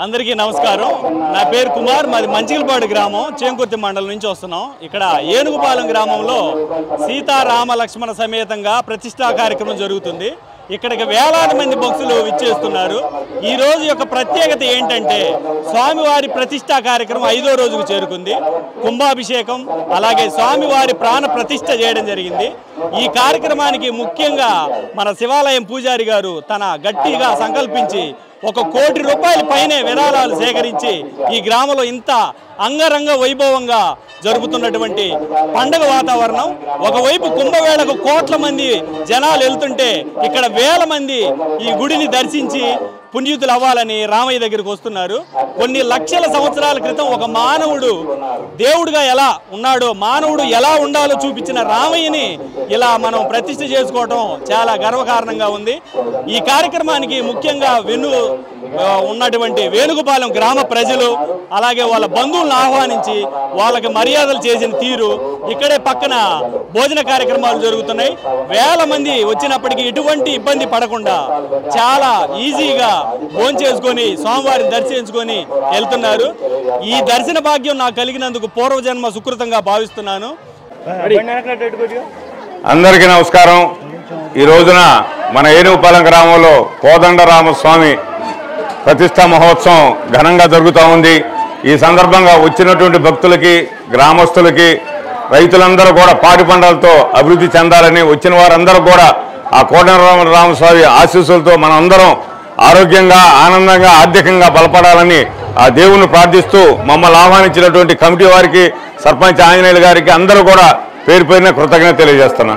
అందరికీ నమస్కారం. నా పేరు కుమార్. మాది మంచికలపాడు గ్రామం, చేంకుర్తి మండలం నుంచి వస్తున్నాం. ఇక్కడ ఏనుగుపాలెం గ్రామంలో సీతారామ లక్ష్మణ సమేతంగా ప్రతిష్టా కార్యక్రమం జరుగుతుంది. ఇక్కడికి వేలాది మంది భక్తులు విచ్చేస్తున్నారు. ఈ రోజు యొక్క ప్రత్యేకత ఏంటంటే స్వామివారి ప్రతిష్టా కార్యక్రమం 5వ రోజుకు చేరుకుంది. కుంభాభిషేకం, అలాగే స్వామివారి ప్రాణ ప్రతిష్ఠ చేయడం జరిగింది. ఈ కార్యక్రమానికి ముఖ్యంగా మన శివాలయం పూజారి గారు తన గట్టిగా సంకల్పించి 1 కోటి రూపాయల పైనే విరాళాలు సేకరించి ఈ గ్రామంలో ఇంత అంగరంగ వైభవంగా జరుగుతున్నటువంటి పండగ వాతావరణం. ఒకవైపు కుంభవేళకు కోట్ల మంది జనాలు వెళ్తుంటే ఇక్కడ వేల మంది ఈ గుడిని దర్శించి పుణ్యుతులు అవ్వాలని రామయ్య దగ్గరికి వస్తున్నారు. కొన్ని లక్షల సంవత్సరాల క్రితం ఒక మానవుడు దేవుడిగా ఎలా ఉన్నాడో, మానవుడు ఎలా ఉండాలో చూపించిన రామయ్యని ఇలా మనం ప్రతిష్ఠ చేసుకోవటం చాలా గర్వకారణంగా ఉంది. ఈ కార్యక్రమానికి ముఖ్యంగా ఉన్నటువంటి వేణుగోపాలెం గ్రామ ప్రజలు, అలాగే వాళ్ళ బంధువులను ఆహ్వానించి వాళ్ళకి మర్యాదలు చేసిన తీరు, ఇక్కడే పక్కన భోజన కార్యక్రమాలు జరుగుతున్నాయి. వేల మంది వచ్చినప్పటికీ ఎటువంటి ఇబ్బంది పడకుండా చాలా ఈజీగా భోజనం చేసుకొని స్వామివారిని దర్శించుకొని వెళ్తున్నారు. ఈ దర్శన భాగ్యం నాకు కలిగినందుకు పూర్వజన్మ సుకృతంగా భావిస్తున్నాను. అందరికీ నమస్కారం. ఈ రోజున మన ఏనుగుపాలెం గ్రామంలో కోదండరామస్వామి ప్రతిష్టా మహోత్సవం ఘనంగా జరుగుతూ ఉంది. ఈ సందర్భంగా వచ్చినటువంటి భక్తులకి, గ్రామస్తులకి, రైతులందరూ కూడా పాడి పంటలతో అభివృద్ధి చెందాలని, వచ్చిన వారందరూ కూడా ఆ కోదండరామస్వామి ఆశీస్సులతో మనందరం ఆరోగ్యంగా, ఆనందంగా, ఆర్థికంగా బలపడాలని ఆ దేవుణ్ణి ప్రార్థిస్తూ మమ్మల్ని ఆహ్వానించినటువంటి కమిటీ వారికి, సర్పంచ్ ఆంజనేయులు గారికి అందరూ కూడా పేరు పేరున కృతజ్ఞత తెలియజేస్తున్నాను.